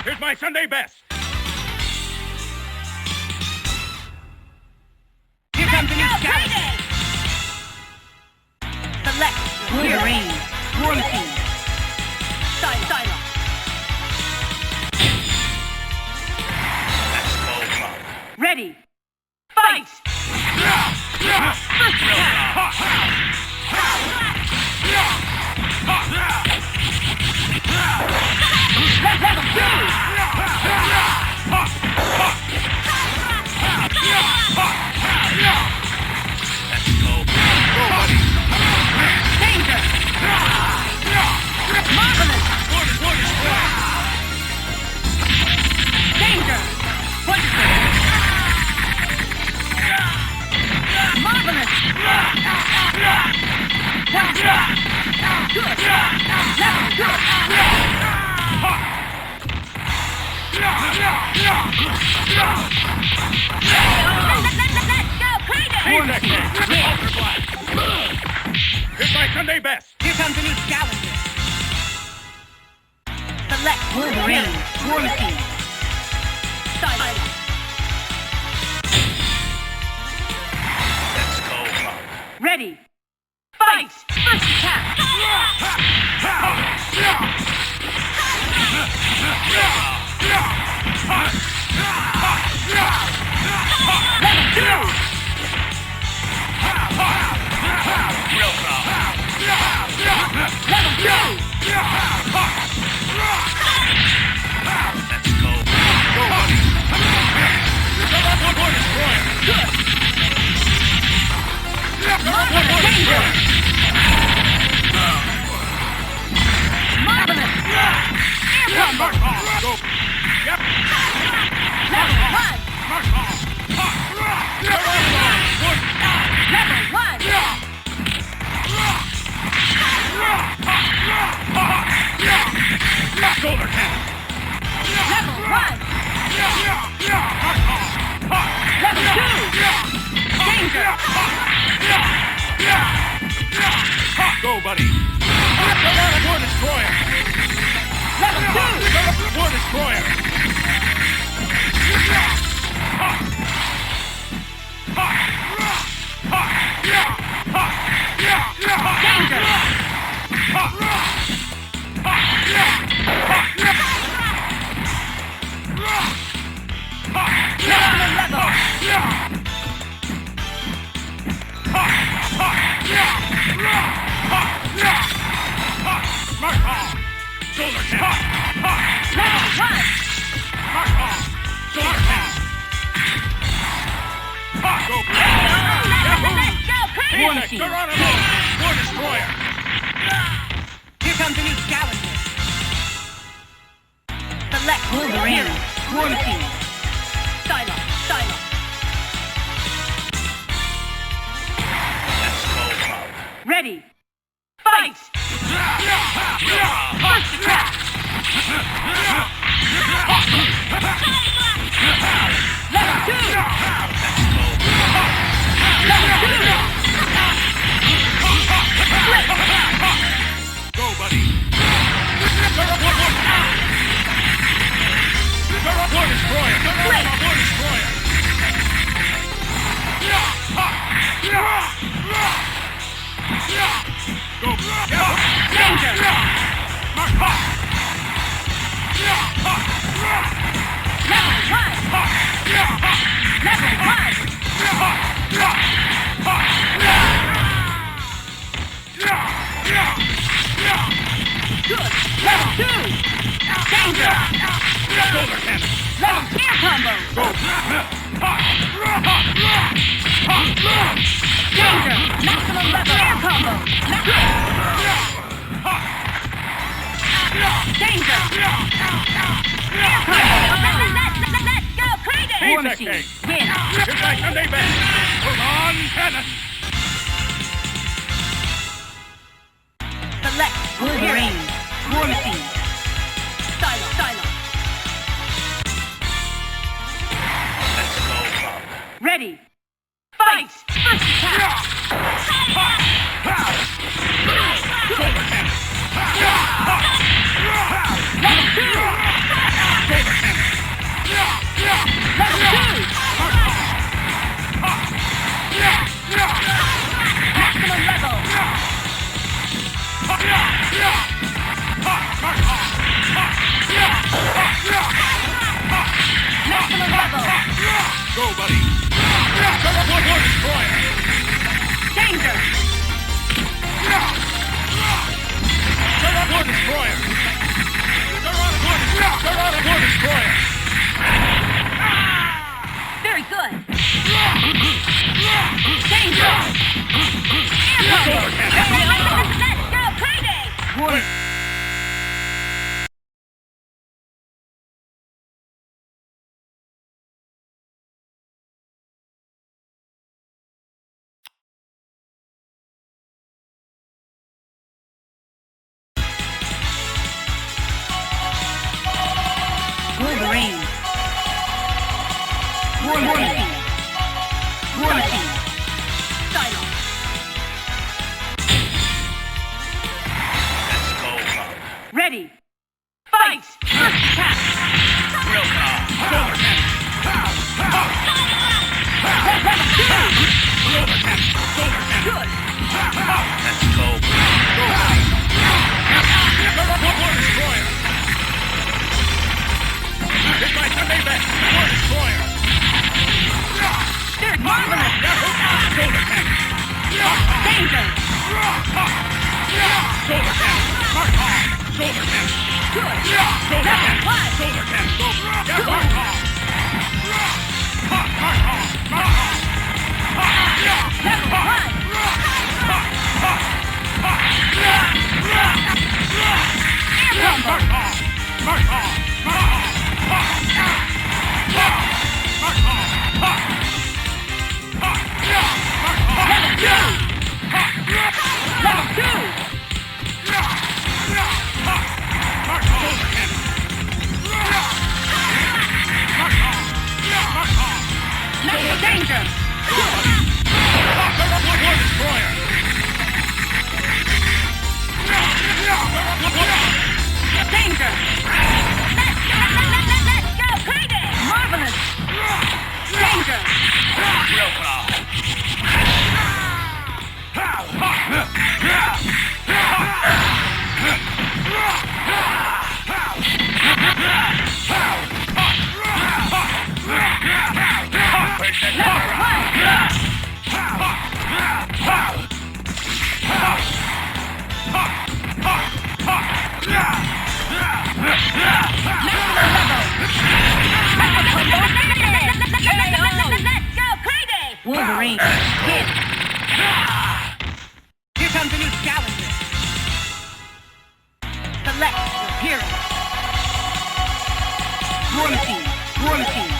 Here's my Sunday best. Here comes the new scout. Select your range. War machine. Style. Ready. Fight! First attack. Level 2! Danger! Marvelous! Danger! Wonderful! Marvelous! Good! Level 2! Let's go crazy! Here's my Sunday best. Here comes the new challenger. Select Wolverine. War machine. Style. Let's go. Ready. Fight! First attack. Level 2! Level 2! Let's go. Go, buddy. One destroyer. Good! Danger! Marvelous! Air combo! Go. Yep. Level 1! Level 1! Shoulder cannon. Level 1! Level 2! Danger! Go, buddy. War destroyer. Level 2! War destroyer. Danger! Shoulder cannon. Level 1! Shoulder cannon. Go, Let's go crazy! War machine. War destroyer. Here comes the new challenger. Select Wolverine. War machine. Style. Let's go. Ready. Fight! First attack! Level 2! Level 2! Split! Go, buddy. War destroyer. Split! War destroyer. Go. Danger! Level 1! Level 1! Good! Level 2! Danger! Shoulder cannon. Level air combo! Go. Danger! Maximum level air combo! War Machine. Fightcade. Win. Here's my Sunday best. Hold on, cannon. Select Wolverine. War Machine. Stylo. Let's go, Bob. Ready. Fight. First attack. Shoulder cannon. Level 2. Shoulder cannon. Level 2. Maximum level. Maximum level. Go, buddy. War destroyer. Danger. War destroyer. War destroyer. Very good. Danger. Air Shoulder combo. cannon. Let's go crazy. War. Wolverine. War Machine. War Machine. Stylo. Let's go, Bob. Ready. Fight. First attack. Real power. Shoulder cannon. Level 2. Shoulder cannon. Shoulder cannon. Good. Let's go. War destroyer. Here's my Sunday best. War destroyer. There's marvelous. Shoulder cannon. Danger. Shoulder cannon. Shoulder cannon. Good. Shoulder Level cannon. 1. Shoulder cannon. Level 1. Air combo. Level 2. Level 2. Maximum danger. Danger. Let's go crazy. Marvelous. Danger. Wolverine. Hit. Here comes a new challenger. Select your hero. War Machine. War Machine.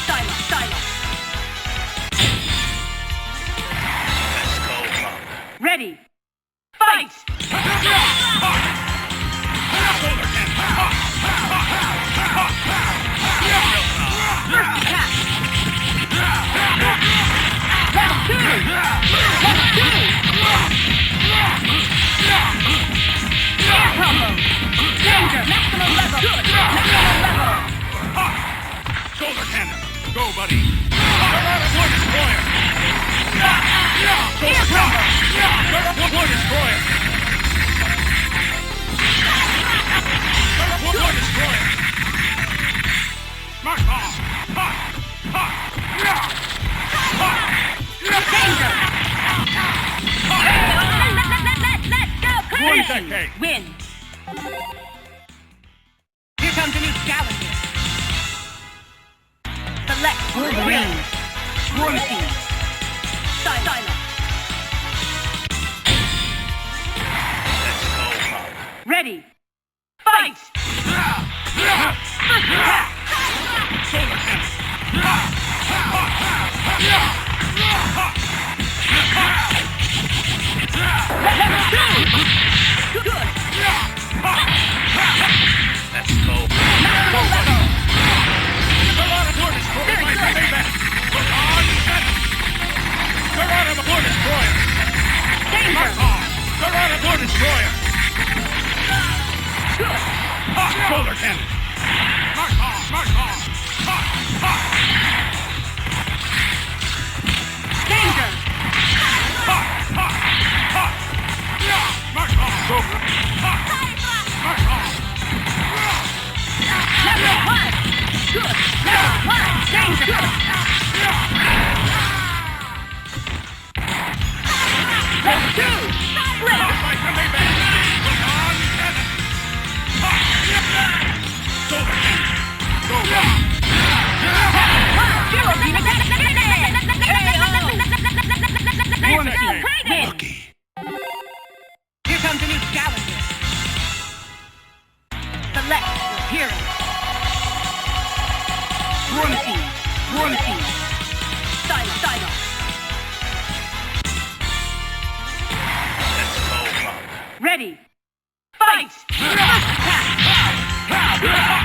Stylo. Let's go, Bob. Ready. Fight. First attack. Level 2. Level 2. Air combo. Danger. Maximum level. Maximum level. Shoulder cannon. Go, buddy. War destroyer. Air combo. War destroyer. War destroyer. Mark off. Danger. Let's go crazy. Fightcade. Win. Here comes a new challenger. Select Wolverine. War Machine. Stylo. Let's go, Bob. Ready. Fight. First attack. Shoulder cannon. Shoulder cannon. Mark on, mark on. Ha, ha. Danger! Ha, ha, ha. Yeah, mark on. Shoulder. Ha, mark on. Level 1! Good! Level 1! Danger! Level 2! Split! Like the Maybank. On cannon. Ha, yeah. Shoulder cannon. Go, round. Lucky. Here comes a new challenger. Select your hero. One team. Style. Ready. Fight! First attack!